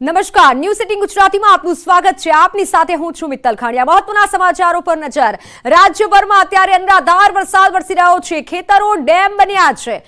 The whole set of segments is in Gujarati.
નમસ્કાર, ન્યૂઝ 18 ગુજરાતીમાં આપનું સ્વાગત છે। આપની સાથે હું છું મિત્તલ ખાણિયા। મહત્વના સમાચારો પર નજર। રાજ્યભરમાં અત્યારે અનરાધાર વરસાદ વરસી રહ્યો છે। ખેતરો ડેમ બન્યા છે।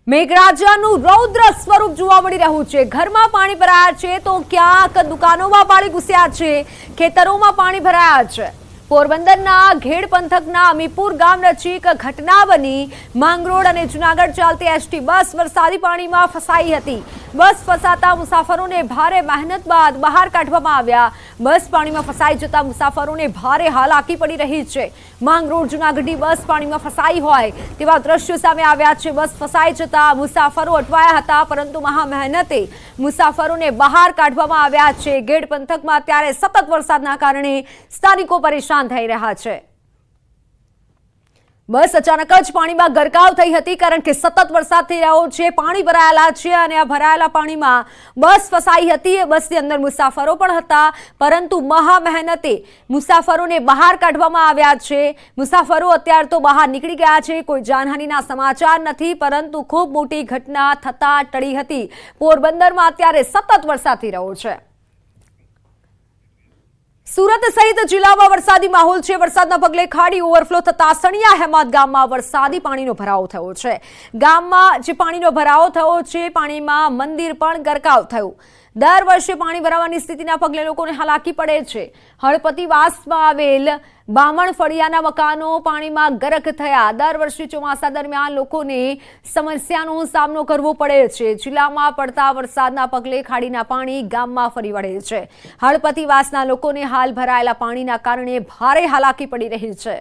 મેઘરાજાનું રૌદ્ર સ્વરૂપ જોવા મળી રહ્યું છે। ઘરમાં પાણી ભરાયા છે તો ક્યાંક દુકાનોમાં પાણી ઘૂસ્યા છે। ખેતરોમાં પાણી ભરાયા છે। પોરબંદરના ઘેડ પંથકના અમીપુર ગામ નજીક ઘટના બની। માંગરોળ અને જૂનાગઢ ચાલતી એસટી બસ વરસાદી પાણીમાં ફસાઈ હતી। બસ ફસાતા મુસાફરોને ભારે મહેનત બાદ બહાર કાઢવામાં આવ્યા। બસ પાણીમાં ફસાઈ જતા મુસાફરોને ભારે હાલાકી પડી રહી છે। માંગરોળ જૂનાગઢની બસ પાણીમાં ફસાઈ હોય તેવા દ્રશ્યો સામે આવ્યા છે। બસ ફસાઈ જતા મુસાફરો અટવાયા હતા, પરંતુ મહા મહેનતે મુસાફરોને બહાર કાઢવામાં આવ્યા છે। ઘેડ પંથકમાં અત્યારે સતત વરસાદના કારણે સ્થાનિકો પરેશાન થઈ રહ્યા છે। બસ અચાનક જ પાણીમાં ગરકાવ થઈ હતી, કારણ કે સતત વરસાદ થઈ રહ્યો છે। પાણી ભરાયેલા છે અને આ ભરાયેલા પાણીમાં બસ ફસાઈ હતી। બસની અંદર મુસાફરો પણ હતા, પરંતુ મહા મહેનતે મુસાફરોને બહાર કાઢવામાં આવ્યા છે। મુસાફરો અત્યારે તો બહાર નીકળી ગયા છે। કોઈ જાનહાનિના સમાચાર નથી, પરંતુ ખૂબ મોટી ઘટના થતા ટળી હતી। પોરબંદરમાં અત્યારે સતત વરસાદ થઈ રહ્યો છે। સુરત સહિત જિલ્લામાં વરસાદી માહોલ છે। વરસાદના પગલે ખાડી ઓવરફ્લો થતા સણિયા હેમાદ ગામમાં વરસાદી પાણીનો ભરાવો થયો છે। ગામમાં જે પાણીનો ભરાવો થયો છે, પાણીમાં મંદિર પણ ગરકાવ થયું। દર વર્ષે પાણી ભરાવાની સ્થિતિના પગલે લોકોને હાલાકી પડે છે। હળપતિવાસમાં આવેલ બામણ ફળિયાના મકાનો પાણીમાં ગરક થયા। દર વર્ષે ચોમાસા દરમિયાન લોકોને સમસ્યાનો સામનો કરવો પડે છે। જિલ્લામાં પડતા વરસાદના પગલે ખાડીના પાણી ગામમાં ફરી વળે છે। હળપતિવાસના લોકોને હાલ ભરાયેલા પાણીના કારણે ભારે હાલાકી પડી રહી છે।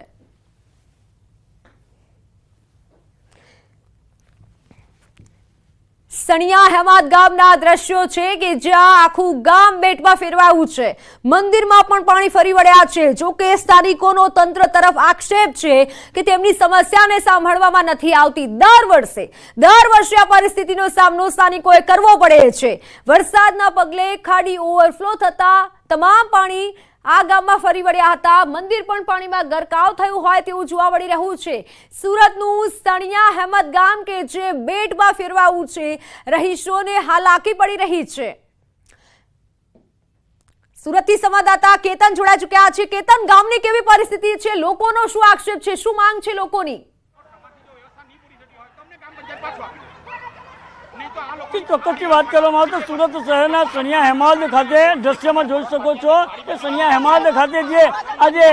સણિયા હેમાદ ગામના દ્રશ્યો છે કે જ્યાં આખું ગામ બેટમાં ફેરવાયું છે। મંદિરમાં પણ પાણી ફરી વળ્યા છે। જો કે સ્થાનિકોનો તંત્ર તરફ આક્ષેપ છે કે તેમની સમસ્યાને સાંભળવામાં નથી આવતી। દર વર્ષે આ પરિસ્થિતિનો સામનો સ્થાનિકોએ કરવો પડે છે। વરસાદના પગલે ખાડી ઓવરફ્લો થતા તમામ પાણી આ ગામમાં ફરી વળ્યા હતા। મંદિર પણ પાણીમાં ગરકાવ થયું હોય તેવું જોવા મળી રહ્યું છે। સુરતનું સણિયા હેમદ ગામ કે જે બેટમાં ફેરવાયું છે, રહીશોને હાલાકી પડી રહી છે। સુરતથી સંવાદદાતા કેતન જોડાઈ ચૂક્યા છે। કેતન, ગામની કેવી પરિસ્થિતિ છે? લોકોનો શું આક્ષેપ છે? શું માંગ છે લોકોની? ચોક્કસથી વાત કરવામાં આવે તો સુરત શહેરના સણિયા હેમાદ ખાતે દ્રશ્યમાં જોઈ શકો છો કે સણિયા હેમાદ ખાતે જે આજે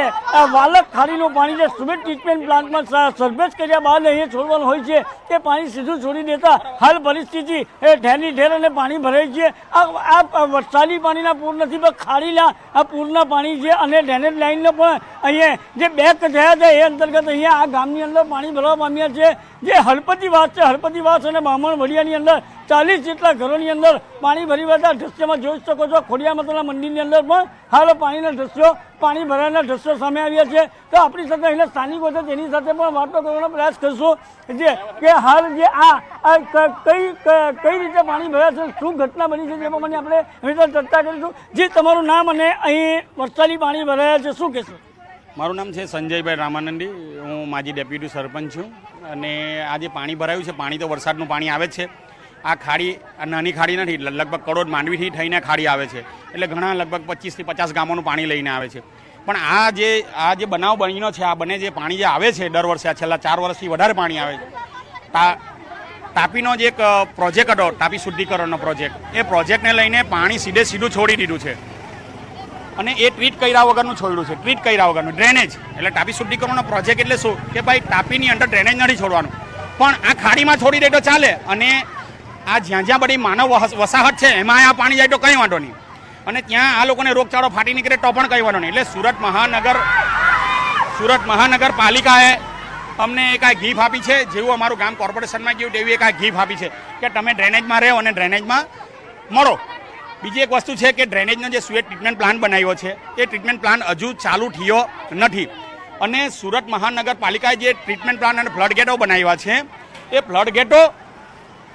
વાલક ખાડીનું પાણી જે સુરત ટ્રીટમેન્ટ પ્લાન્ટમાં સરભેજ કર્યા બાદ અહીંયા છોડવાનું હોય છે, તે પાણી સીધું છોડી દેતા હાલ પરિસ્થિતિ ઠેરની ઠેર અને પાણી ભરાય છે। આ વરસાદી પાણીના પૂર નથી, પણ ખાડીના આ પૂરના પાણી છે અને ડ્રેનેજ લાઇનને પણ અહીંયા જે બેક થયા હતા એ અંતર્ગત અહીંયા આ ગામની અંદર પાણી ભરવા પામ્યા છે। જે હળપતિવાસ છે, હળપતિવાસ અને બામણ વડિયાની અંદર 40 જેટલા ઘરોની અંદર પાણી ભરી વળતા દ્રશ્યમાં જોઈ શકો છો। ખોડિયાર માતાના મંદિરની અંદર પણ હાલ પાણીના દ્રશ્યો, પાણી ભરાવાના દ્રશ્યો સામે આવ્યા છે। તો આપણી સાથે અહીંયા સ્થાનિકો છે તેની સાથે પણ વાતો કરવાનો પ્રયાસ કરશું જે કે હાલ જે આ કઈ રીતે પાણી ભરાયા છે, શું ઘટના બની છે, તે પ્રમાણે આપણે ચર્ચા કરીશું। જે તમારું નામ અને અહીં વરસાદી પાણી ભરાયા છે, શું કહેશો? મારું નામ છે સંજયભાઈ રામાનંદી, હું માજી ડેપ્યુટી સરપંચ છું। અને આ જે પાણી ભરાયું છે, પાણી તો વરસાદનું પાણી આવે છે। આ ખાડી નાની ખાડી નથી, લગભગ કરોડ માંડવીથી થઈને ખાડી આવે છે, એટલે ઘણા લગભગ 25 થી 50 ગામોનું પાણી લઈને આવે છે। પણ આ જે બનાવ બન્યો છે, આ બને જે પાણી જે આવે છે દર વર્ષે, આ છેલ્લા 4 વર્ષથી વધારે પાણી આવે છે। તાપીનો જે એક પ્રોજેક્ટ હતો, તાપી શુદ્ધિકરણનો પ્રોજેક્ટ, એ પ્રોજેક્ટને લઈને પાણી સીધું છોડી દીધું છે અને એ ટ્રીટ કર્યા વગરનું છોડ્યું છે। ટ્રીટ કર્યા વગરનું ડ્રેનેજ, એટલે તાપી શુદ્ધિકરણનો પ્રોજેક્ટ એટલે શું કે ભાઈ તાપીની અંદર ડ્રેનેજ નથી છોડવાનું, પણ આ ખાડીમાં છોડી દે તો ચાલે। અને આ જ્યાં બધી માનવ વસાહત છે એમાં આ પાણી જાય તો કંઈ વાંધો નહીં, અને ત્યાં આ લોકોને રોગચાળો ફાટી નીકળે તો પણ કંઈ વાંધો નહીં। એટલે સુરત મહાનગરપાલિકાએ અમને એક આ ગીફ આપી છે, જેવું અમારું ગામ કોર્પોરેશનમાં ગયું તેવી એક આ ગીફ આપી છે કે તમે ડ્રેનેજમાં રહો અને ડ્રેનેજમાં મળો। બીજી એક વસ્તુ છે કે ડ્રેનેજનો જે સુએજ ટ્રીટમેન્ટ પ્લાન્ટ બનાવ્યો છે, એ ટ્રીટમેન્ટ પ્લાન્ટ હજુ ચાલુ થયો નથી, અને સુરત મહાનગરપાલિકાએ જે ટ્રીટમેન્ટ પ્લાન્ટ અને ફ્લડ ગેટો બનાવ્યા છે, એ ફ્લડ ગેટો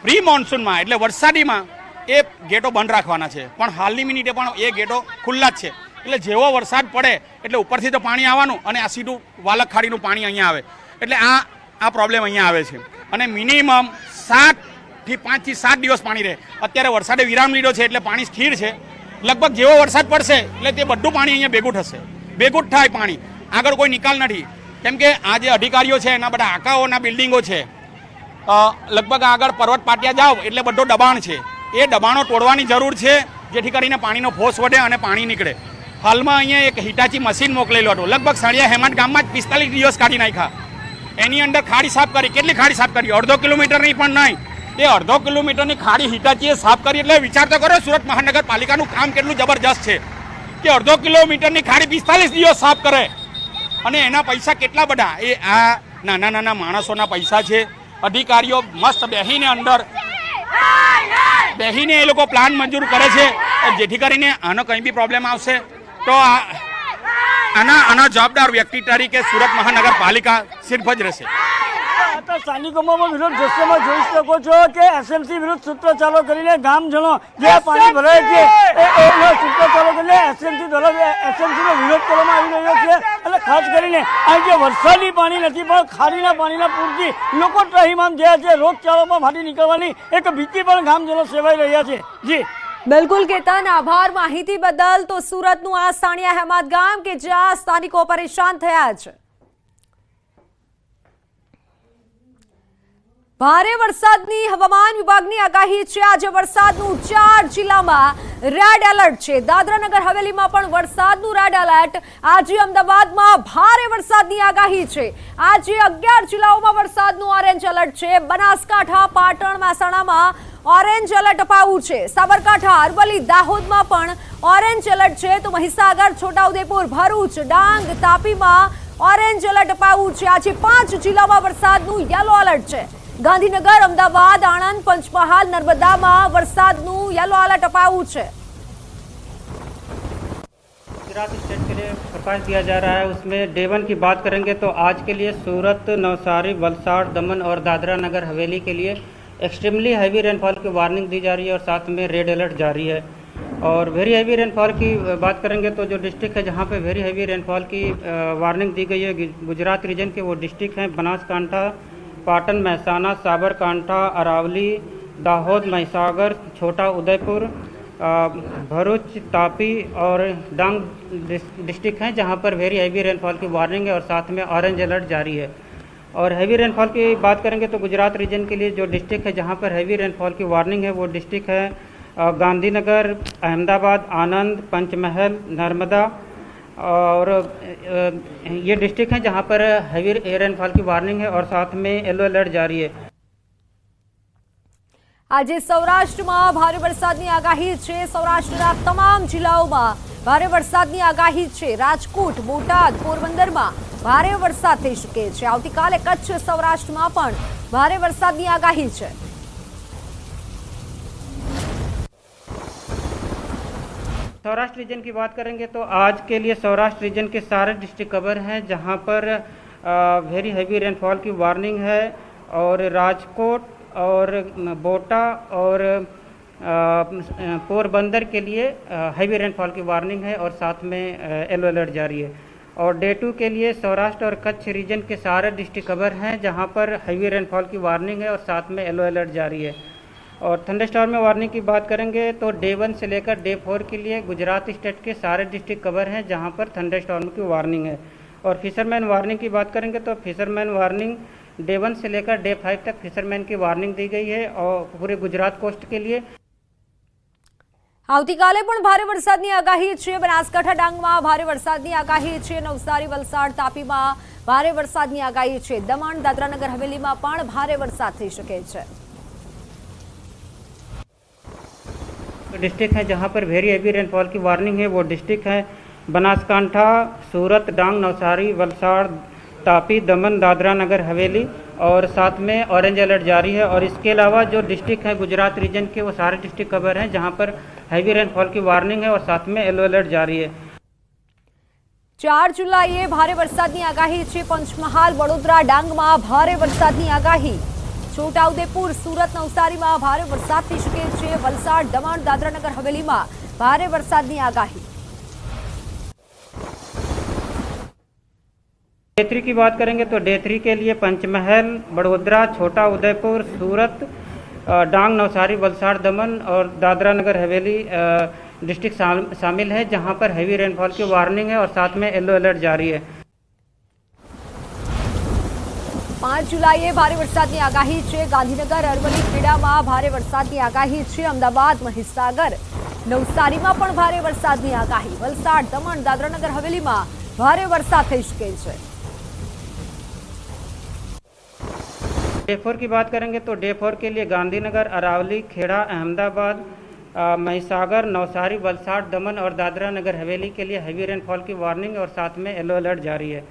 પ્રી મોન્સૂનમાં એટલે વરસાદીમાં એ ગેટો બંધ રાખવાના છે, પણ હાલની મિનિટે પણ એ ગેટો ખુલ્લા જ છે। એટલે જેવો વરસાદ પડે એટલે ઉપરથી તો પાણી આવવાનું અને આ સીધું વાલક ખાડીનું પાણી અહીંયા આવે, એટલે આ પ્રોબ્લેમ અહીંયા આવે છે। અને મિનિમમ 5 થી 7 દિવસ પાણી રહે। અત્યારે વરસાદે વિરામ લીધો છે એટલે પાણી સ્થિર છે, લગભગ જેવો વરસાદ પડશે એટલે તે બધું પાણી અહીંયા ભેગું થશે, ભેગું જ થાય પાણી, આગળ કોઈ નિકાલ નથી. કેમ કે આ જે અધિકારીઓ છે એના બધા આકાઓના બિલ્ડિંગો છે, લગભગ આગળ પર્વત પાટિયા જાઓ એટલે બધો દબાણ છે, એ દબાણો તોડવાની જરૂર છે જેથી કરીને પાણીનો ફોર્સ વધે અને પાણી નીકળે. હાલમાં અહીંયા એક હિટાચી મશીન મોકલેલું હતું, લગભગ સળિયા હેમાટ ગામમાં જ 45 દિવસ કાઢી નાખ્યા. એની અંદર ખાડી સાફ કરી, કેટલી ખાડી સાફ કરી? અડધો કિલોમીટરની પણ નહીં, તે અડધો કિલોમીટરની ખાડી હિટાચીએ સાફ કરી. એટલે વિચાર તો કરો સુરત મહાનગરપાલિકાનું કામ કેટલું જબરજસ્ત છે કે અડધો કિલોમીટરની ખાડી 45 દિવસ સાફ કરે અને એના પૈસા કેટલા બધા, એ આ નાના નાના માણસોના પૈસા છે. અધિકારીઓ મસ્ત બેહીને એ લોકો પ્લાન મંજૂર કરે છે જેથી કરીને આનો કંઈ બી પ્રોબ્લેમ આવશે તો આના જવાબદાર વ્યક્તિ તરીકે સુરત મહાનગરપાલિકા સિર્ફ જ રહેશે. સ્થાનિકોમાં વિરોધ દ્રશ્યમાં જોઈ શકો છો કે એસએમસી વિરુદ્ધ સૂત્રોચ્ચારો કરીને ગામજનો જે પાણી ભરાય છે એ સૂત્રોચ્ચારો કરીને એસએમસી દ્વારા એસએમસીનો વિરોધ કરવામાં આવી રહ્યો છે. અને ખાસ કરીને આ જે વરસાદી પાણી નથી પણ ખાડીના પાણીના પૂરથી લોકો ત્રાહિમામ થયા છે, રોગચાળામાં ફાટી નીકળવાની એક ભીતિ પણ ગામજનો સેવાઈ રહ્યા છે. જી બિલકુલ કેતન, આભાર માહિતી બદલ. તો સુરતનું આ સાણિયા હેમાદ ગામ કે જ્યાં સ્થાનિકો પરેશાન થયા છે. ભારે વરસાદની હવામાન વિભાગની આગાહી છે. આજે વરસાદનું 4 જિલ્લામાં રેડ એલર્ટ છે. દાદરાનગર હવેલીમાં પણ વરસાદનું રેડ એલર્ટ. આજે અમદાવાદમાં ભારે વરસાદની આગાહી છે. આજે 11 જિલ્લાઓમાં વરસાદનું ઓરેન્જ એલર્ટ છે. બનાસકાંઠા, પાટણ, મહેસાણામાં ઓરેન્જ એલર્ટ અપાયું છે. સાબરકાંઠા, અરવલ્લી, દાહોદમાં પણ ઓરેન્જ એલર્ટ છે. તો મહીસાગર, છોટાઉદેપુર, ભરૂચ, ડાંગ, તાપીમાં ઓરેન્જ એલર્ટ અપાયું છે. આજે 5 જિલ્લામાં વરસાદનું યલો એલર્ટ છે. ગાંધીનગર, અમદાવાદ, આણંદ, પંચમહાલ, नर्मदाમાં વરસાદનું યલો એલર્ટ અપાયું છે. गुजरात स्टेट के लिए प्रकाश दिया जा रहा है, उसमें डे 1 की बात करेंगे तो आज के लिए सूरत, नवसारी, वलसाड़, दमन और दादरा नगर हवेली के लिए एक्सट्रीमली हैवी रेनफॉल की वार्निंग दी जा रही है और साथ में रेड अलर्ट जारी है. और वेरी हैवी रेनफॉल की बात करेंगे तो जो डिस्ट्रिक्ट है जहाँ पे वेरी हैवी रेनफॉल की वार्निंग दी गई है गुजरात रीजन के वो डिस्ट्रिक्ट हैं बनासकांठा, पाटन, महेसाना, साबरकांठा, अरावली, दाहोद, महीसागर, छोटा उदयपुर, भरूच, तापी और डांग डिस्ट्रिक्ट हैं जहां पर वेरी हैवी रेनफॉल की वार्निंग है और साथ में ऑरेंज अलर्ट जारी है. और हैवी रेनफॉल की बात करेंगे तो गुजरात रीजन के लिए जो डिस्ट्रिक्ट है जहां पर हैवी रेनफॉल की वार्निंग है वो डिस्ट्रिक्ट है गांधीनगर, अहमदाबाद, आनंद, पंचमहल, नर्मदा और ये डिस्ट्रिक्ट हैं जहां पर हैवी रेनफॉल की वार्निंग है और साथ में येलो अलर्ट जारी है. આજે સૌરાષ્ટ્રમાં ભારે વરસાદની આગાહી છે. સૌરાષ્ટ્રના તમામ જિલ્લાઓમાં ભારે વરસાદની આગાહી છે. રાજકોટ, બોટાદ, પોરબંદરમાં ભારે વરસાદ થઈ શકે છે. આવતીકાલે કચ્છ, સૌરાષ્ટ્રમાં પણ ભારે વરસાદની આગાહી છે. सौराष्ट्र रीजन की बात करेंगे तो आज के लिए सौराष्ट्र रीजन के सारे डिस्ट्रिक्ट कवर हैं जहां पर वेरी हैवी रेनफॉल की वार्निंग है. और राजकोट और बोटा और पोरबंदर के लिए हैवी रेनफॉल की वार्निंग है और साथ में येलो अलर्ट जारी है. और डे 2 के लिए सौराष्ट्र और कच्छ रीजन के सारे डिस्ट्रिक्ट कवर हैं जहां पर हैवी रेनफॉल की वार्निंग है और साथ में येलो अलर्ट जारी है. और थंडरस्टॉर्म में वार्निंग की बात करेंगे तो डे 1 से लेकर डे 4 के लिए गुजरात स्टेट के सारे डिस्ट्रिक्ट कवर हैं जहां पर थंडरस्टॉर्म की वार्निंग है. और फिशरमैन वार्निंग की बात करेंगे तो फिशरमैन वार्निंग डे 1 से लेकर डे 5 तक फिशरमैन की वार्निंग दी गई है और पूरे गुजरात कोस्ट के लिए. આવતીકાલે પણ ભારે વરસાદની આગાહી છે. બનાસકાંઠા, ડાંગમાં ભારે વરસાદની આગાહી છે. નવસારી, વલસાડ, તાપીમાં ભારે વરસાદની આગાહી છે. દમણ, દાદરાનગર હવેલીમાં પણ ભારે વરસાદ થઈ શકે છે. डिस्ट्रिक्ट है जहां पर वेरी हैवी रेनफॉल की वार्निंग है वो डिस्ट्रिक्ट है बनासकांठा, सूरत, डांग, नवसारी, वलसाड़, तापी, दमन, दादरा नगर हवेली और साथ में ऑरेंज अलर्ट जारी है. और इसके अलावा जो डिस्ट्रिक्ट है गुजरात रीजन के वो सारे डिस्ट्रिक्ट कवर हैं जहां पर हैवी रेनफॉल की वार्निंग है और साथ में येलो अलर्ट जारी है. 4 જુલાઈએ ભારે વરસાદની આગાહી છે. પંચમહાલ, વડોદરા, ડાંગમાં ભારે વરસાદની આગાહી. છોટાઉદેપુર, સુરત, નવસારીમાં ભારે વરસાદ થઈ શકે છે. વલસાડ, દમણ, દાદરાનગર હવેલીમાં ભારે વરસાદની આગાહી. डे 3 की बात करेंगे तो डे 3 के लिए पंचमहल, बड़ोदरा, छोटा उदयपुर, सूरत, डांग, नवसारी, वलसाड़, दमन और दादरा नगर हवेली डिस्ट्रिक्ट शामिल है, जहां पर हैवी रेनफॉल की वार्निंग है और साथ में येलो अलर्ट जारी है। 5 जुलाईए भारे वरसादनी आगाही છે। ગાંધીનગર, અરવલ્લી, ખેડામાં ભારે વરસાદની આગાહી છે। અમદાવાદ, મહીસાગર, નવસારીમાં પણ ભારે વરસાદની આગાહી। વલસાડ, દમણ, દાદરાનગર હવેલીમાં ભારે વરસાદ થઈ શકે છે। डे 4 की बात करेंगे तो डे 4 के लिए गांधीनगर, अरावली, खेड़ा, अहमदाबाद, महिसागर, नवसारी, वलसाड़, दमन और दादरा नगर हवेली के लिए हैवी रेनफॉल की वार्निंग और साथ में येलो अलर्ट जारी है।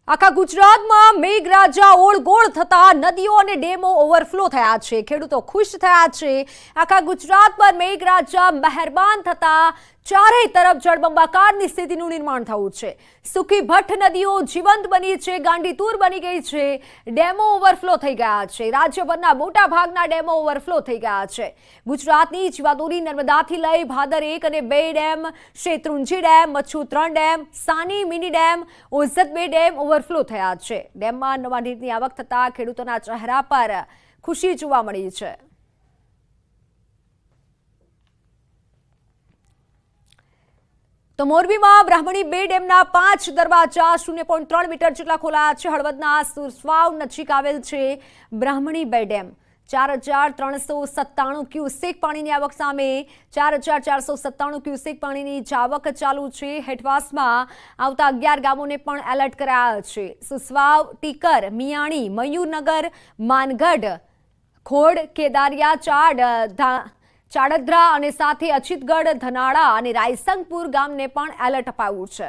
આખા ગુજરાતમાં મેઘરાજા ઓળગોળ થતા નદીઓ અને ડેમો ઓવરફ્લો થયા છે। ખેડૂતો ખુશ થયા છે। આખા ગુજરાત પર મેઘરાજા મહેરબાન થતા ચારે તરફ જળબંબાકારની સ્થિતિનું નિર્માણ થયું છે। સુકી ભટ્ટ નદીઓ જીવંત બની છે, ગાંડીતુર બની ગઈ છે, ડેમો ઓવરફ્લો થઈ ગયા છે। રાજ્યભરના મોટા ભાગના ડેમો ઓવરફ્લો થઈ ગયા છે। ગુજરાતની જીવાદોરી નર્મદાથી લઈ ભાદર 1 અને 2 dam, Shetrunji dam, Machchhu 3 dam, Sani mini dam, Ozat 2 dam overflow થયા છે। ડેમમાં નવા નીરની આવક થતા ખેડૂતોના ચહેરા પર ખુશી જોવા મળી છે। તો મોરબીમાં બ્રાહ્મણી 2 ડેમના 5 દરવાજા 0.3 મીટર જેટલા ખોલાયા છે। હળવદના સુરસ્વાવ નજીક આવેલ છે બ્રાહ્મણી 2 ડેમ। 4,397 ક્યુસેક પાણીની આવક સામે 4,497 ક્યુસેક પાણીની જાવક ચાલુ છે। હેઠવાસમાં આવતા 11 ગામોને પણ એલર્ટ કરાયા છે। સુસવાવ, ટીકર, મિયાણી, મયુરનગર, માનગઢ, ખોડ, કેદારિયા, ચાડદ્રા અને સાથે અચિતગઢ, ધનાળા અને રાયસંગપુર ગામને પણ એલર્ટ અપાયું છે।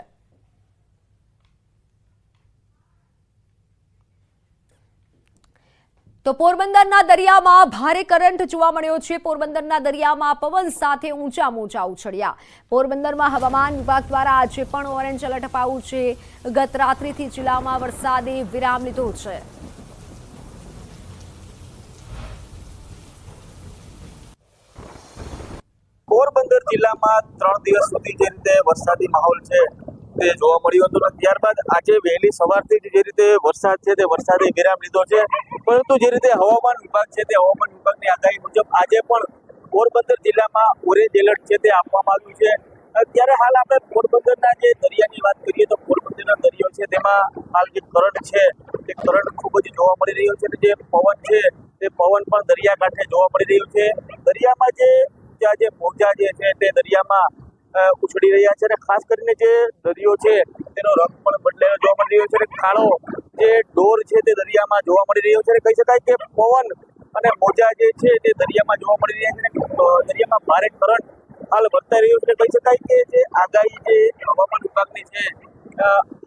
તો પોરબંદરના દરિયામાં ભારે કરંટ જોવા મળ્યો છે। પોરબંદરના દરિયામાં પવન સાથે ઊંચા મોજા ઉછળ્યા। પોરબંદરમાં હવામાન વિભાગ દ્વારા આજે પણ ઓરેન્જ એલર્ટ અપાયું છે। ગત રાત્રિથી જિલ્લામાં વરસાદે વિરામ લીધો છે। પોરબંદર જિલ્લામાં 3 દિવસ સુધી જે રીતે વરસાદી માહોલ છે તે જોવા મળ્યો હતો, ત્યારબાદ આજે વહેલી સવારથી જે રીતે વરસાદ છે તે વરસાદે વિરામ લીધો છે। પરંતુ જે રીતે હવામાન વિભાગ છે તે હવામાન વિભાગની આગાહી મુજબ આજે પણ પોરબંદર જિલ્લામાં ઓરેન્જ એલર્ટ છે તે આપવામાં આવ્યું છે। ત્યારે હાલ આપણે પોરબંદરના જે દરિયાની વાત કરીએ તો પોરબંદરનો દરિયો છે તેમાં હાલ જે કરંટ છે તે કરંટ ખૂબ જ જોવા મળી રહ્યો છે। જે પવન છે તે પવન પણ દરિયાકાંઠે જોવા મળી રહ્યું છે। દરિયામાં જે મોજા જે છે તે દરિયામાં ઉછળી રહ્યા છે અને ખાસ કરીને જે દરિયો છે તેનો રંગ પણ બદલાયો જોવા મળી રહ્યો છે અને કાળો જે ડોર છે તે દરિયામાં જોવા મળી રહ્યો છે। કહી શકાય કે પવન અને મોજા જે છે તે દરિયામાં જોવા મળી રહ્યા છે। દરિયામાં ભારે કરંટ હાલ વર્તાઈ રહ્યો છે। કહી શકાય કે જે આગાહી જે હવામાન વિભાગની છે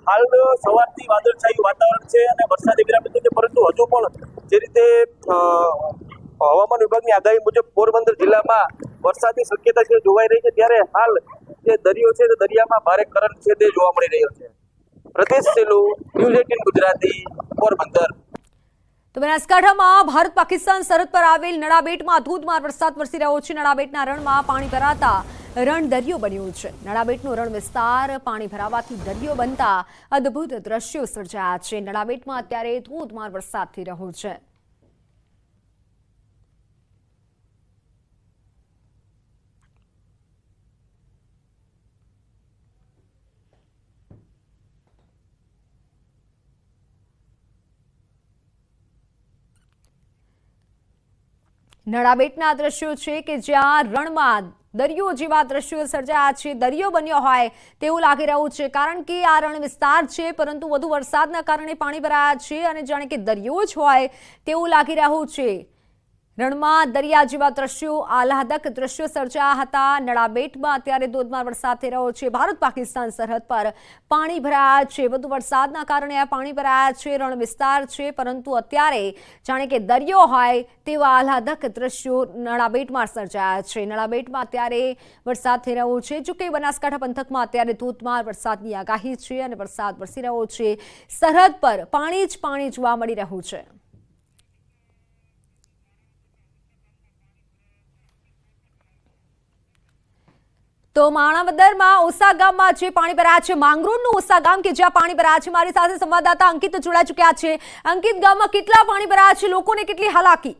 હાલ સવારથી વાદળછાયું વાતાવરણ છે અને વરસાદી વિરામ લીધો છે, પરંતુ હજુ પણ જે રીતે હવામાન વિભાગની આગાહી મુજબ પોરબંદર જિલ્લામાં વરસાદની શક્યતા છે જોવાઈ રહી છે। ત્યારે હાલ જે દરિયો છે તે દરિયામાં ભારે કરંટ છે તે જોવા મળી રહ્યો છે। પ્રદેશ સેલુ, ન્યૂઝ 18 ગુજરાતી, પોરબંદર। તો બનાસકાંઠામાં ભારત પાકિસ્તાન સરહદ પર આવેલ નડાબેટમાં ધોધમાર વરસાદ વરસી રહ્યો છે। નડાબેટના રણમાં પાણી ભરાતા રણ દરિયો બન્યું છે। નડાબેટનો રણ વિસ્તાર પાણી ભરાવાથી દરિયો બનતા અદ્ભુત દ્રશ્યો સર્જાયા છે। નડાબેટમાં અત્યારે ધોધમાર વરસાદ થઈ રહ્યો છે। નડાબેટના દ્રશ્યો છે કે જ્યાં રણમાં દરિયો જેવા દ્રશ્યો સર્જાયા છે। દરિયો બન્યો હોય તેવું લાગી રહ્યું છે, કારણ કે આ રણ વિસ્તાર છે, પરંતુ વધુ વરસાદના કારણે પાણી ભરાયા છે અને જાણે કે દરિયો જ હોય તેવું લાગી રહ્યું છે। રણમાં દરિયા જેવા દ્રશ્યો, આહલાદક દ્રશ્યો સર્જાયા હતા। નડાબેટમાં અત્યારે ધોધમાર વરસાદ થઈ રહ્યો છે। ભારત પાકિસ્તાન સરહદ પર પાણી ભરાયા છે। વધુ વરસાદના કારણે આ પાણી ભરાયા છે। રણ વિસ્તાર છે, પરંતુ અત્યારે જાણે કે દરિયો હોય તેવા આહલાદક દ્રશ્યો નડાબેટમાં સર્જાયા છે। નડાબેટમાં અત્યારે વરસાદ થઈ રહ્યો છે। જો કે બનાસકાંઠા પંથકમાં અત્યારે ધોધમાર વરસાદની આગાહી છે અને વરસાદ વરસી રહ્યો છે। સરહદ પર પાણી જ પાણી જોવા મળી રહ્યું છે। તો માણાવદરમાં ઓસા ગામમાં જે પાણી ભરાયા છે, માંગરોળનું ઓસા ગામ કે જ્યાં પાણી ભરાયા છે, મારી સાથે સંવાદદાતા અંકિત જોડાઈ ચૂક્યા છે। અંકિત, ગામમાં કેટલા પાણી ભરાયા છે, લોકોને કેટલી હાલાકી?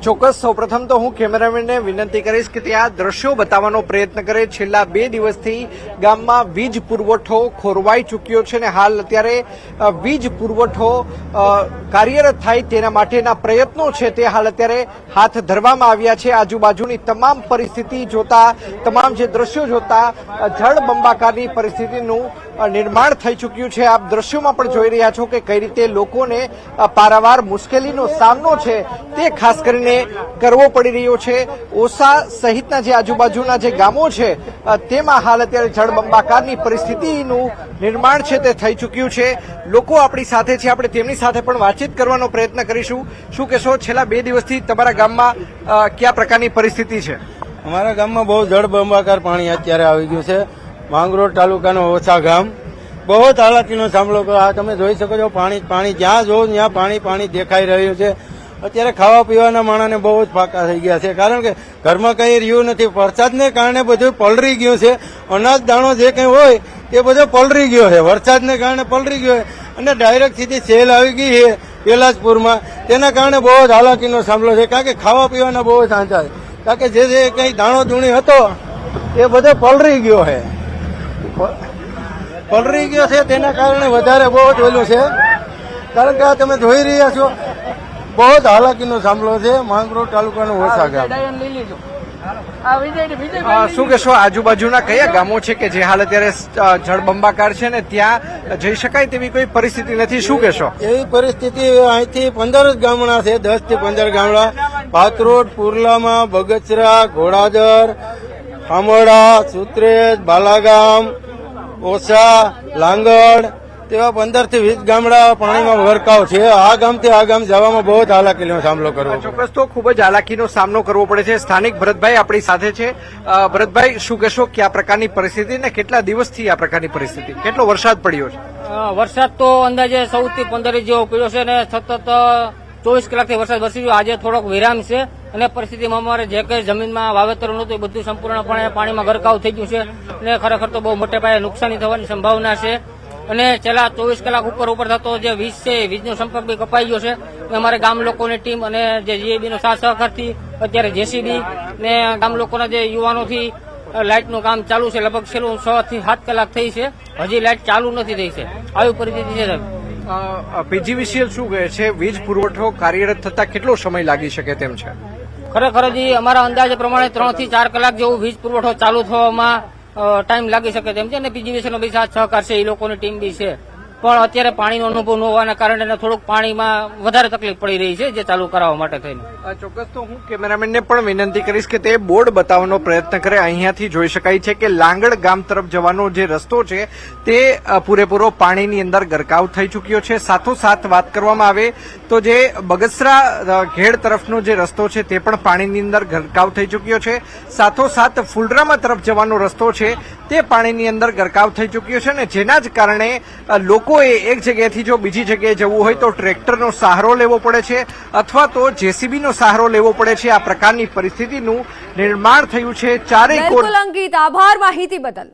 ચોક્કસ સૌપ્રથમ તો હું કેમેરામેનને વિનંતી કરીશ કે તે આ દ્રશ્યો બતાવવાનો પ્રયત્ન કરે. છેલ્લા 2 દિવસથી ગામમાં વીજ પુરવઠો ખોરવાઈ ચૂક્યો છે અને હાલ અત્યારે વીજ પુરવઠો કાર્યરત થાય તેના માટેના પ્રયત્નો છે તે હાલ અત્યારે હાથ ધરવામાં આવ્યા છે. આજુબાજુની તમામ પરિસ્થિતિ જોતા, તમામ જે દ્રશ્યો જોતા જળબંબાકારની પરિસ્થિતિનું નિર્માણ થઈ ચૂક્યું છે. આપ દ્રશ્યોમાં પણ જોઈ રહ્યા છો કે કઈ રીતે લોકોને પારાવાર મુશ્કેલીનો સામનો છે તે ખાસ કરીને કરવો પડી રહ્યો છે. ઓસા સહિતના જે આજુબાજુના જે ગામો છે તેમાં હાલ અત્યારે જળબંબાકારની પરિસ્થિતિનું નિર્માણ છે તે થઈ ચૂક્યું છે. લોકો આપણી સાથે છે, આપણે તેમની સાથે પણ વાતચીત કરવાનો પ્રયત્ન કરીશું. શું કહેશો, છેલ્લા 2 દિવસથી તમારા ગામમાં કયા પ્રકારની પરિસ્થિતિ છે? અમારા ગામમાં બહુ જળબંબાકાર પાણી અત્યારે આવી ગયું છે. માંગરોળ તાલુકાનો ઓછા ગામ બહુ જ હાલાકીનો સામનો કરો. આ તમે જોઈ શકો છો, પાણી જ્યાં જો ત્યાં પાણી દેખાઈ રહ્યું છે. અત્યારે ખાવા પીવાના માણસને બહુ જ ફાંકા થઈ ગયા છે, કારણ કે ઘરમાં કંઈ રહ્યું નથી. વરસાદને કારણે બધું પલળી ગયું છે. અનાજ દાણો જે કંઈ હોય એ બધો પલળી ગયો છે, વરસાદને કારણે પલળી ગયો છે. અને ડાયરેક્ટ સીધી સેલ આવી ગઈ છે પેલાજપુરમાં, તેના કારણે બહુ જ હાલાકીનો સામનો છે. કારણ કે ખાવા પીવાના બહુ જ આંચા છે, કારણ કે જે કંઈ દાણો દૂણી હતો એ બધો પલળી ગયો છે. પલળી ગયો છે તેના કારણે વધારે બહુ જ ઓલું છે. કારણ કે આ તમે જોઈ રહ્યા છો, બહુ જ હાલાકીનો સામનો છે માંગરોળ તાલુકાનો ઓછા ગામ. શું કહેશો, આજુબાજુના કયા ગામો છે કે જે હાલ અત્યારે જળબંબાકાર છે ને ત્યાં જઈ શકાય તેવી કોઈ પરિસ્થિતિ નથી? શું કહેશો? એવી પરિસ્થિતિ અહીંથી 15 જ ગામડા છે, 10 થી 15 ગામડા. પાથરોડ, પુરલામાં, બગસરા, ઘોડાદર, ખામોડા, સુત્રેજ, બાલાગામ, ઓછા, લાંગડ તેવા 15 થી 20 ગામડા પાણીમાં ગરકાવ છે. આ ગામથી આ ગામ જવામાં બહુ જ હાલાકીનો સામનો કરવો. ચોક્કસ તો ખૂબ જ હાલાકીનો સામનો કરવો પડે છે. સ્થાનિક ભરતભાઈ આપણી સાથે છે. ભરતભાઈ, શું કહેશો, કયા પ્રકારની પરિસ્થિતિ ને કેટલા દિવસથી આ પ્રકારની પરિસ્થિતિ? કેટલો વરસાદ પડ્યો છે? વરસાદ તો અંદાજે 14 થી 15 જેવો પડ્યો છે અને સતત 24 કલાકથી વરસાદ વરસી ગયો. આજે થોડોક વિરામ છે અને પરિસ્થિતિમાં અમારે જે કંઈ જમીનમાં વાવેતર નહોતું એ બધું સંપૂર્ણપણે પાણીમાં ગરકાવ થઈ ગયું છે અને ખરેખર તો બહુ મોટે પાયે નુકસાની થવાની સંભાવના છે. અને છેલ્લા 24 કલાક ઉપર થતો જે વીજ છે, વીજનો સંપર્ક બી કપાઈ ગયો છે. અમારે ગામ લોકોની ટીમ અને જે જીએબીનો સાથ સહકારથી અત્યારે જેસીબી ને ગામ લોકોના જે યુવાનોથી લાઇટનું કામ ચાલુ છે. લગભગ છેલ્લું 6 થી 7 કલાક થઈ છે, હજી લાઇટ ચાલુ નથી થઈ છે. આવી પરિસ્થિતિ છે. પીજીવીસીએલ શું કહે છે, વીજ પુરવઠો કાર્યરત થતા કેટલો સમય લાગી શકે તેમ છે? ખરેખર હજી અમારા અંદાજ પ્રમાણે 3 થી 4 કલાક જેવું વીજ પુરવઠો ચાલુ થવામાં ટાઈમ લાગી શકે તેમ છે. અને પીજીવીસીએલનો બી સાથ સહકાર છે, એ લોકોની ટીમ બી છે. પણ અત્યારે પાણીનો અનુભવ ન હોવાના કારણે થોડુંક પાણીમાં વધારે તકલીફ પડી રહી છે જે ચાલુ કરાવવા માટે થઈને. ચોક્કસ તો હું કેમેરામેનને પણ વિનંતી કરીશ કે તે બોર્ડ બતાવવાનો પ્રયત્ન કરે. અહીંયાથી જોઈ શકાય છે કે લાંગડ ગામ તરફ જવાનો જે રસ્તો છે તે પૂરેપૂરો પાણીની અંદર ગરકાવ થઈ ચૂક્યો છે. સાથોસાથ વાત કરવામાં આવે તો જે બગસરા ઘેડ તરફનો જે રસ્તો છે તે પણ પાણીની અંદર ગરકાવ થઈ ચૂક્યો છે. સાથોસાથ ફુલરામા તરફ જવાનો રસ્તો છે તે પાણીની અંદર ગરકાવ થઈ ચૂક્યો છે અને જેના જ કારણે લોકોએ એક જગ્યાએથી જો બીજી જગ્યાએ જવું હોય તો ટ્રેક્ટરનો સહારો લેવો પડે છે અથવા તો જેસીબીનો સહારો લેવો પડે છે. આ પ્રકારની પરિસ્થિતિનું નિર્માણ થયું છે. ચારેય બિલકુલ અંકિત, આભાર માહિતી બદલ.